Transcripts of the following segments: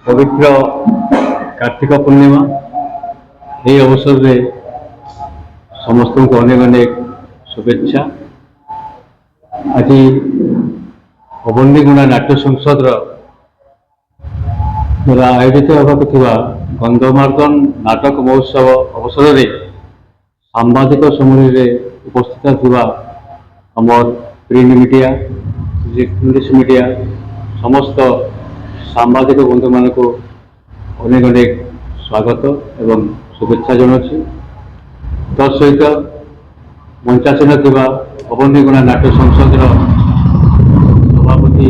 पवित्र कार्तिक पूर्णिमा ये अवसर में समस्त को अनेक अनेक शुभेच्छा। आज अबंडीगुणा नाट्य संसद द्वारा आयोजित होगा गंधमार्दन नाटक महोत्सव अवसर में सांबादिक सम्मेलन उपस्थित थिबा हमर प्रिंट मीडिया इलेक्ट्रोनिक्स मीडिया समस्त सांबादिक बंधु मान को अनेक अनेक स्वागत एवं शुभेच्छा जनाऊँ। तत्सहित मंचासीन थिबा अबंडीगुणा नाट्य संसद सभापति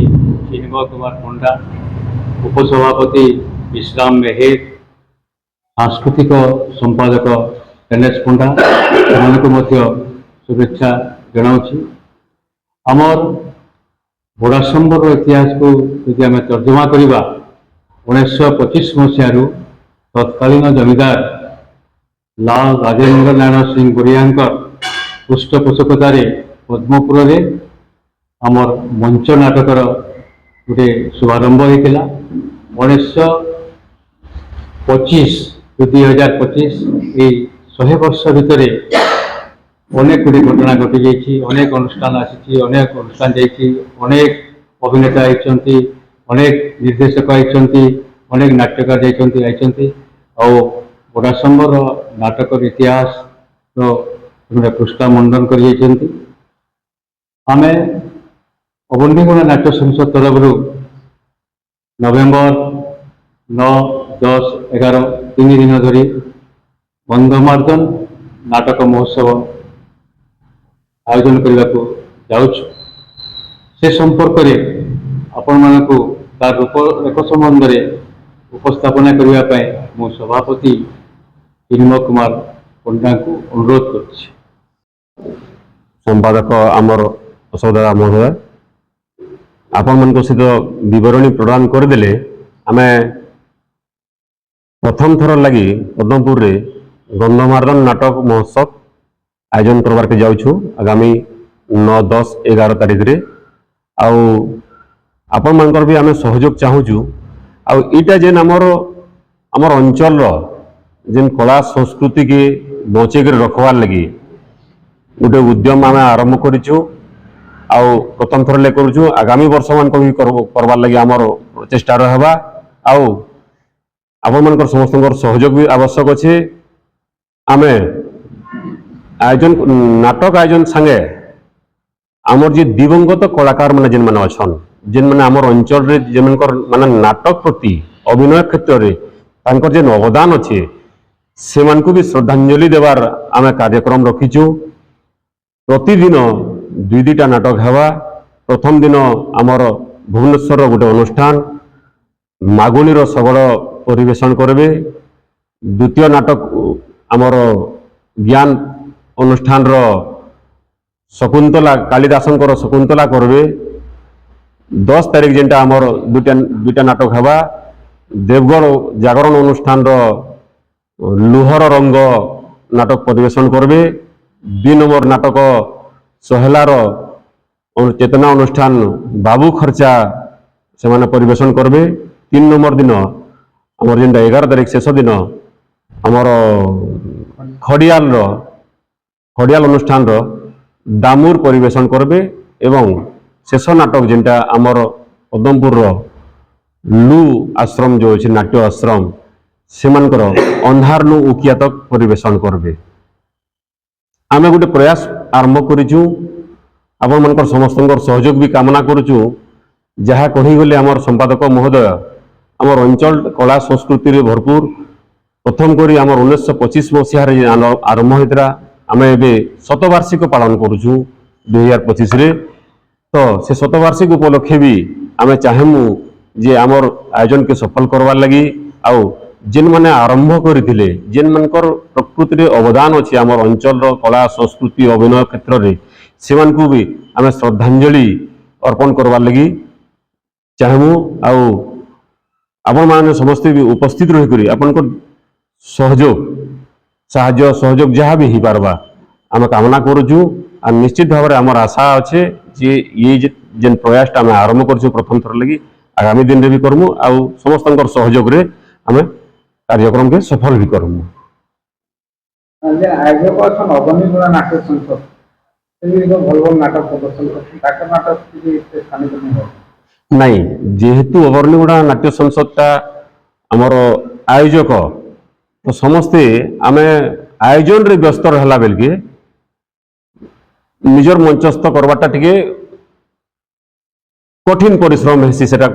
चिन्मय कुमार पंडा, उपसभापति विश्राम मेहेर, सांस्कृतिक संपादक एनएस पंडा से शुभेच्छा जनाऊँ। आमर बड़ासंबर इतिहास को यदि आम तर्जमा करवा 1925 मसीह तत्कालीन जमीदार लाल राजेन्द्र नारायण सिंह बरिया पृष्ठपोषकतार पद्मपुर आमर मंच नाटकर गोटे शुभारंभ होता 1925 2025 ये 100 वर्ष भितर अनेक गुड़ी घटना घटी जाइए, अनेक अनुष्ठान आसी, अनेक अनुष्ठान जाइए, अनेक अभिनेता आइंट, अनेक निर्देशक आइंट, अनेक नाट्यकार जाइंट आउ बड़ासंबर नाटक इतिहास पृष्ठा मंडन कर आमे अबंडीगुणा नाट्य संसद तरफ नवेम्बर 9, 10, 11 3 दिन धरी गंधमार्दन नाटक महोत्सव आयोजन करने को जाऊँ। से संपर्क में आपण मानक तार रूपरेख संबंध में उपस्थापना करने मो सभापति चिन्मय कुमार पंडा को अनुरोध कर संपादक आमर असोदरा महोदय आपण मन सहित बरणी प्रदान करदे आम प्रथम थर लगी पद्मपुर रे गंधमार्दन नाटक महोत्सव आयोजन करवार के जाऊँ आगामी 9, 10, 11 तारीख रे आपण मानकर भी आम सहयोग चाहूँ। आईटा जेन आमर अंचल जेन कला संस्कृति के बचेक रखवार लगी गोटे उद्यम आम आरंभ करूँ। प्रथम थर ले करूँ, आगामी वर्ष मान भी करवार लगी आमर चेष्टा रहा। आपण मानकर समस्त सहयोग भी आवश्यक अच्छे। आम आयोजन नाटक आयोजन संगे आमर जी दिवंगत कलाकार मैंने जेन मैंने अच्छन जेन मैंने आमर अंचल जेन माने नाटक प्रति अभिनय क्षेत्र में जेन अवदान अच्छे से मान को भी श्रद्धांजलि देवार आम कार्यक्रम रखीचु। प्रतिदिन 2-2टा नाटक हेबा। प्रथम दिन आमर भुवनेश्वर गोटे अनुष्ठान मागुणीर सबल परिवेशन करबे। द्वितीय नाटक आमर ज्ञान अनुष्ठान शकुंतला कालिदासंकर शकुंतला करबे। 10 तारीख जेनटा आमर दुईटा नाटक हेबा। देवगढ़ जागरण अनुष्ठान लुहर रंग नाटक परिवेशन करबे। 2 नंबर नाटक सोहेलार चेतना अनुष्ठान बाबू खर्चा से माने परिवेशन करबे। 3 नंबर दिन आमर जेनटा 11 तारीख शेष दिन आमर खड़ियाल अनुष्ठान दामुर परिवेशन करबे। एवं शेष नाटक जेनटा आमर पद्मपुर लू आश्रम जो अच्छे नाट्य आश्रम से अंधार नु उकिया तक परिवेशन करबे। आमे गोटे प्रयास आरंभ करूँ। आपण मानकर समस्त सहयोग भी कामना करूँ। जहाँ कहीगले आमर संपादक महोदय आमर अंचल कला संस्कृति रे भरपूर। प्रथम करी आमर 1925 मसीह आरंभ होता आम ए शतवार्षिक पालन करूँ 2025 रे। तो से शतवार्षिक उपलक्षे भी आम चाहेमु जे आमर आयोजन के सफल करवार लगी आउ जेन माने आरंभ करथिले जेन मानकर प्रकृति रे अवदान अछि आमर अंचल कला संस्कृति अभिनय क्षेत्र रे से मान को भी आम श्रद्धांजलि अर्पण करवार लगी चाहेमु। आउ आपण माने समस्त भी उपस्थित रही करी आपन को सहयोग साहाय्य सहयोग जहाँ भी हो पारबा आम कामना करूँ। आ निश्चित भाव में आमर आशा अच्छे जे ये जेन प्रयास आम आरंभ कर प्रथम थर लगी आगामी दिन रे भी करमु आउ समस्त सहयोग रे आमे कार्यक्रम के सफल भी करमु। जे आयोजक अछन अग्निगुणा नाट्य संसद से भल भल नाटक प्रदर्शन कर नाटक की स्थानिक नहीं हो नहीं जेहेतु अवर्णिगुड़ा नाट्य संसद टा आमर आयोजक तो समस्ते आमे आयोजन रे व्यस्त रहला बेल के निजर मंचस्थ करवाटा टिके कठिन परिश्रम हेसी सेटा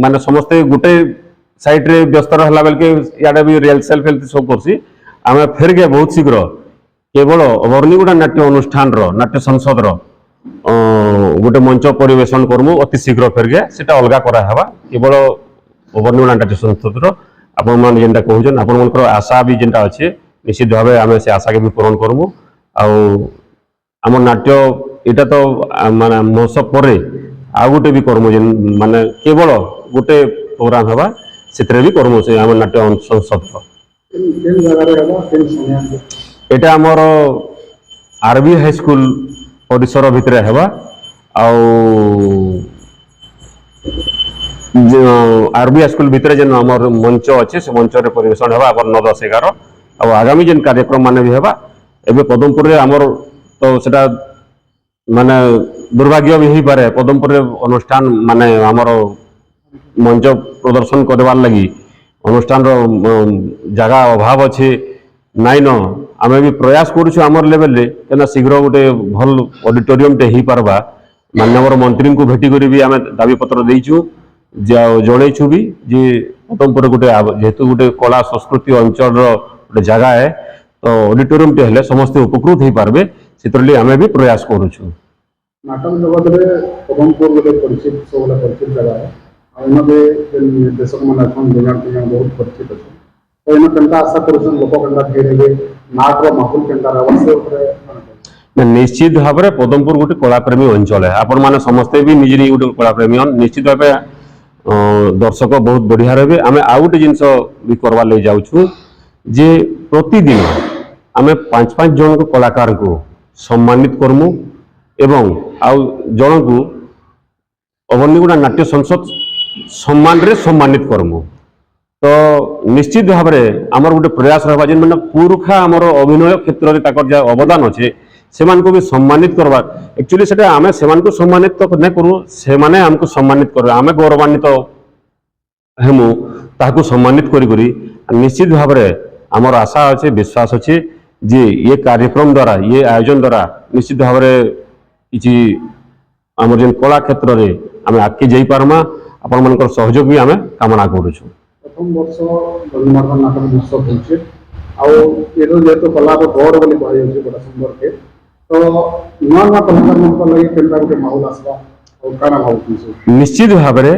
माने समस्ते गुटे साइड रे व्यस्त रहला बेल के याडा भी रियल सेल्फ हेल्थ सब करसी आमे फेर के बहुत शीघ्र केवल अवर्णिगुड़ा नाट्य अनुष्ठान रो नाट्य संसद रो गोटे मंच परिवेशन करमु अति शीघ्र फेरगे सेटा अलगा करा हवा केवल अवर्णिगुड़ा नाट्य संसद रो आपण मान जेंटा कहउछन आपण मनकर आशा भी जेंटा अछि निश्चित भाबे आमे से आशा के भी पूर्ण करमु आ हम नाट्य एटा तो माने महोत्सव परे आ गोटे भी करमु जेन माने केवल गोटे प्रोग्राम हवा सेतरे भी करमु से हम नाट्य संसद रो केन जगह रे हबो केन समय एटा हमर आरबी हाई स्कूल परिसर भितर हेबा आरबी स्कूल भितर जेन हमर मंच अच्छे से मंच रे परिवेशन हेबा अपन 9 10 11 आ आगामी जेन कार्यक्रम माने भी हेबा एबे पदमपुर रे हमर तो सेटा माने दुर्भाग्य भी ही पारे पदमपुर रे अनुष्ठान माने हमर मंच प्रदर्शन करवार लगी अनुष्ठान रो जगह अभाव अच्छे नाइन आमे भी प्रयास करूछु हमर लेवल रे केना शीघ्र गोटे भल ऑडिटोरियम टे ही पारबा माननीय मंत्री को भेटी करी भी आमे दाबी पत्र देइछु जणैछु भी जे पदमपुर गोटे जेहेतु गोटे कला संस्कृति अंचल रो गोटे जगह है तो ऑडिटोरियम टे हेले समस्त उपकृत ही पारबे सेतरली आमे भी प्रयास करूछु। नाटक जगत रे पदमपुर गोटे परिचित सबला परिचित जगह है आउने निर्देशक मन अछन बहुत परिचित अछि तो इन कंटा आशा करूछन लोक कंटा फेरेबे नाट रो माहौल कंटा रहस्य ऊपर निश्चित भाव में पदमपुर गोटे कलाप्रेमी अंचल है आपण मैंने समस्ते भी निजे गोटे कलाप्रेमी निश्चित भाव दर्शक बहुत बढ़िया रहे आम आउ गोटे जिनस भी करवा ले जाऊँ जे प्रतिदिन आम 5-5 जन को कलाकार को सम्मानित करमु एवं आउ जन को अवर्णिगुड़ा नाट्य संसद सम्मान रे सम्मानित करमु तो निश्चित भाव में आमर गोटे प्रयास रहा जेन मैंने पुरुखा आमर अभिनय क्षेत्र में ताकर जहाँ अवदान अच्छे से को भी सम्मानित करवा एक्चुअली से आम से सम्मानित तो नहीं करूँ से आमको सम्मानित कर आम गौरवान्वित हेमु ताकू सम्मानित करी निश्चित भाव में आमर आशा अच्छे विश्वास अच्छे जे ये कार्यक्रम द्वारा ये आयोजन द्वारा निश्चित भाव में किसी आम जेन कला क्षेत्र में आम आगे जाई पारमा आपण मानकर सहयोग भी आम कामना करूछु। प्रथम वर्ष गंधमार्दन नाटक महोत्सव होचे आउ एरो जेतो कला को गौर बोली कहै छै बड़ा सुंदर के तो नवा नवा कलाकार मन को लगे केनरा के माहौल आसबा और काना भाव छै निश्चित भाव में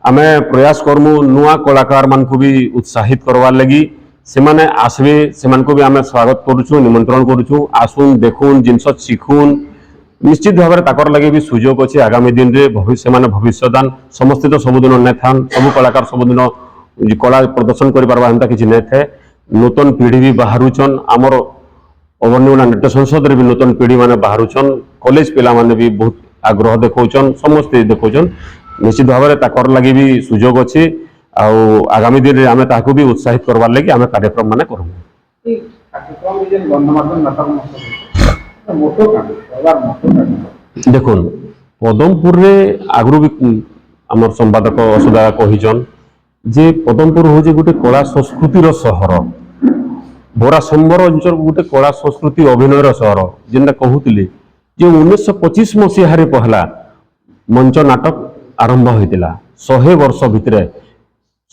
आम प्रयास करमु नुआ कलाकार मान को भी उत्साहित करवार लगी से माने आसबे से को भी आम स्वागत करूछु निमंत्रण करूछु आसुन देखुन जिनस शिखुन निश्चित भाव में ताकर लगे भी सुजोग अच्छे आगामी दिन रे भविष्य माने भविष्यदान समस्त तो सबुदिन नहीं थान सब कलाकार सबुदिन कला प्रदर्शन कर पार्बा एमता किसी नहीं थे नूतन पीढ़ी भी बाहरुचन आमर अवर्णिगुड़ा नाट्य संसद रे भी नूतन पीढ़ी माने बाहरुचन कॉलेज पिला माने भी बहुत आग्रह देखौचन समस्ते देखौचन निश्चित भाव में ताकर लगे भी सुजोग अच्छे आगामी दिन रे आमे ताकू भी उत्साहित करवार लगी आमे कार्यक्रम माने करमु कार्यक्रम जे गंधमार्दन नाटक महोत्सव मोटो का देखुन पदमपुर रे आगु भी आमर संवादक असुदा कहिचन जे पदमपुर हूँ गोटे कला संस्कृतिर सहर बोरा संबर अंचल गोटे कला संस्कृति अभिनयर सहर जेनटा कहूले जे 1925 मसीह पहला मंच नाटक आरंभ होता 100 वर्ष भितर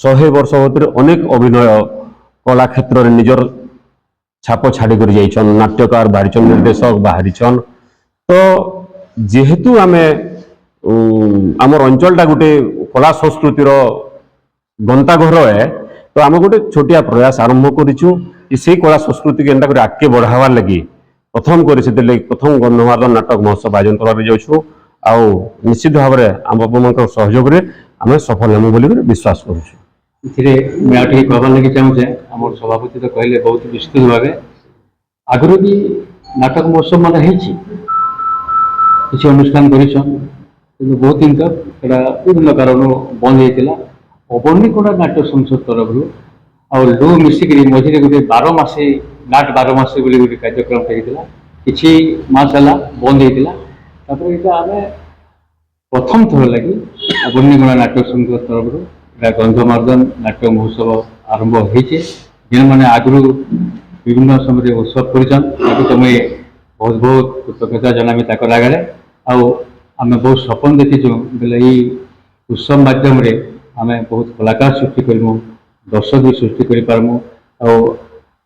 100 वर्ष भितर अनेक अभिनय कला क्षेत्र में निजर छाप छाड़ी कर जाइछन नाट्यकार बाहरीचन निर्देशक बाहरीचन तो जेहेतु आमे आमर अंचलटा गोटे कला संस्कृतिर गंताघर है तो आम गोटे छोटिया प्रयास आरंभ करूँ से कला संस्कृति के एंता आगे बढ़ावार लगी प्रथम कर प्रथम गंधमार्दन नाटक महोत्सव आयोजन कर निश्चित भाव में आम सहयोग आम सफल हेमु बोली विश्वास करुँ कहबार लगे चाहूचे आम सभापति तो कहले बहुत विस्तृत भाव आगु भी नाटक महोत्सव मान किसी अनुष्ठान कर କିନ୍ତୁ ବହୁତ ଦିନ ତକ ସେଟା ବିଭିନ୍ନ କାରଣରୁ ବନ୍ଦ ହେଇଥିଲା। ଅବନିଗୋଡ଼ା ନାଟ୍ୟ ସଂସଦ ତରଫରୁ ଆଉ ଲୁ ମିଶିକିରି ମଝିରେ ଗୋଟେ 12 ମାସେ ନାଟ 12 ମାସେ ବୋଲି ଗୋଟେ କାର୍ଯ୍ୟକ୍ରମ ହେଇଥିଲା। କିଛି ମାସ ହେଲା ବନ୍ଦ ହେଇଥିଲା। ତାପରେ ଏଇଟା ଆମେ ପ୍ରଥମ ଥର ଲାଗି ଅବନିଗୋଡ଼ା ନାଟ୍ୟ ସଂଘ ତରଫରୁ ଏଇଟା ଗନ୍ଧମାର୍ଦ୍ଦନ ନାଟ୍ୟ ମହୋତ୍ସବ ଆରମ୍ଭ ହେଇଛି। ଯେଉଁମାନେ ଆଗରୁ ବିଭିନ୍ନ ସମୟରେ ଉତ୍ସବ କରିଛନ୍ ତାକୁ ତୁମେ ବହୁତ ବହୁତ କୃତଜ୍ଞତା ଜଣାବି ତାଙ୍କର ଆଗରେ। ଆଉ ଆମେ ବହୁତ ସ୍ୱପ୍ନ ଦେଖିଛୁ ବୋଲେ ଏଇ ଉତ୍ସବ ମାଧ୍ୟମରେ ଆମେ ବହୁତ କଳାକାର ସୃଷ୍ଟି କରିମୁ, ଦର୍ଶକ ବି ସୃଷ୍ଟି କରିପାରମୁ। ଆଉ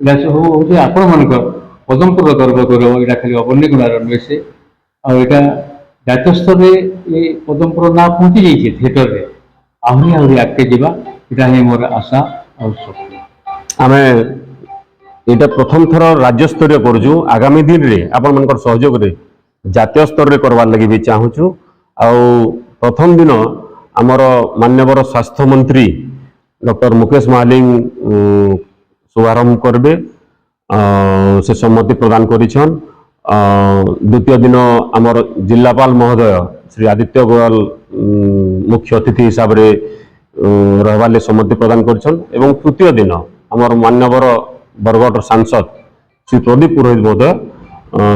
ଏଇଟା ସବୁ ହେଉଛି ଆପଣମାନଙ୍କର ପଦମପୁରର ଗର୍ବ ଗୌରବ। ଏଇଟା ଖାଲି ଅବନିଗୋଡ଼ାର ନୁହେଁ ସେ, ଆଉ ଏଇଟା ଜାତୀୟ ସ୍ତରରେ ଏ ପଦମପୁର ନାଁ ପହଞ୍ଚି ଯାଇଛି ଥିଏଟରରେ। ଆହୁରି ଆହୁରି ଆଗକେ ଯିବା, ଏଇଟା ହିଁ ମୋର ଆଶା ଆଉ ସ୍ୱପ୍ନ। ଆମେ ଏଇଟା ପ୍ରଥମ ଥର ରାଜ୍ୟସ୍ତରୀୟ କରୁଛୁ। ଆଗାମୀ ଦିନରେ ଆପଣମାନଙ୍କର ସହଯୋଗରେ ଜାତୀୟ ସ୍ତରରେ କରବାର୍ ଲାଗି ବି ଚାହୁଁଛୁ। ଆଉ ପ୍ରଥମ ଦିନ ଆମର ମାନ୍ୟବର ସ୍ୱାସ୍ଥ୍ୟମନ୍ତ୍ରୀ ଡକ୍ଟର ମୁକେଶ ମହାଲିକ ଶୁଭାରମ୍ଭ କରିବେ, ସେ ସମ୍ମତି ପ୍ରଦାନ କରିଛନ୍। ଦ୍ୱିତୀୟ ଦିନ ଆମର ଜିଲ୍ଲାପାଳ ମହୋଦୟ ଶ୍ରୀ ଆଦିତ୍ୟ ଗୋୟଲ ମୁଖ୍ୟ ଅତିଥି ହିସାବରେ ରହିବାର ଲାଗି ସମ୍ମତି ପ୍ରଦାନ କରିଛନ୍। ଏବଂ ତୃତୀୟ ଦିନ ଆମର ମାନ୍ୟବର ବରଗଡ଼ର ସାଂସଦ ଶ୍ରୀ ପ୍ରଦୀପ ପୁରୋହିତ ମହୋଦୟ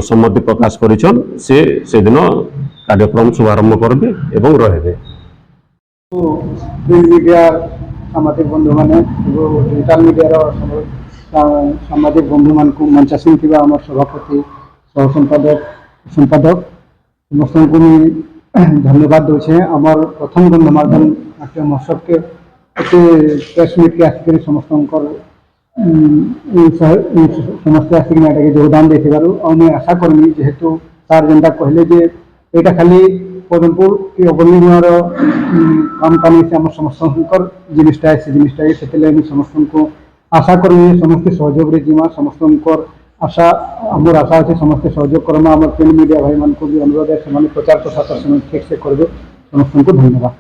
ସମ୍ମତି ପ୍ରକାଶ କରିଛନ୍। ସେ ସେଦିନ କାର୍ଯ୍ୟକ୍ରମ ଶୁଭାରମ୍ଭ କରିବେ ଏବଂ ରହିବେ। ପ୍ରିଣ୍ଟ ମିଡ଼ିଆ ସାମ୍ବାଦିକ ବନ୍ଧୁମାନେ ଏବଂ ଡିଜିଟାଲ ମିଡ଼ିଆର ସାମ୍ବାଦିକ ବନ୍ଧୁମାନଙ୍କୁ ମଞ୍ଚାସୀନ ଥିବା ଆମର ସଭାପତି ସହ ସମ୍ପାଦକ ସମସ୍ତଙ୍କୁ ମୁଇଁ ଧନ୍ୟବାଦ ଦେଉଛେ। ଆମର ପ୍ରଥମ ଗନ୍ଧମାର୍ଦ୍ଦନ ନାଟ୍ୟ ମହୋତ୍ସବକେ ଏତେ ପ୍ରେସ୍ ମିଟ୍କେ ଆସିକରି ସମସ୍ତଙ୍କର ସମସ୍ତେ ଆସିକିନା ଏଟାକେ ଯୋଗଦାନ ଦେଇଥିବାରୁ ଆଉ ମୁଇଁ ଆଶା କରିମି ଯେହେତୁ ସାର୍ ଯେନ୍ତା କହିଲେ ଯେ ଏଇଟା ଖାଲି ପଦମପୁର କି ଅବନିଗୋଡ଼ାର କାମ କାନି ସେ ଆମର ସମସ୍ତଙ୍କର ଜିନିଷଟା ସେ ଜିନିଷଟାକେ ସେଥିଲାଗି ମୁଇଁ ସମସ୍ତଙ୍କୁ ଆଶା କରିମି ସମସ୍ତେ ସହଯୋଗରେ ଯିମା। ସମସ୍ତଙ୍କର ଆଶା ଆମର ଆଶା ଅଛି ସମସ୍ତେ ସହଯୋଗ କର୍ମା। ଆମର ପ୍ରିଣ୍ଟ ମିଡ଼ିଆ ଭାଇମାନଙ୍କୁ ବି ଅନୁରୋଧ ସେମାନେ ପ୍ରଚାର ପ୍ରସାର ସେମାନେ ଠିକ୍ସେ କରିବେ। ସମସ୍ତଙ୍କୁ ଧନ୍ୟବାଦ।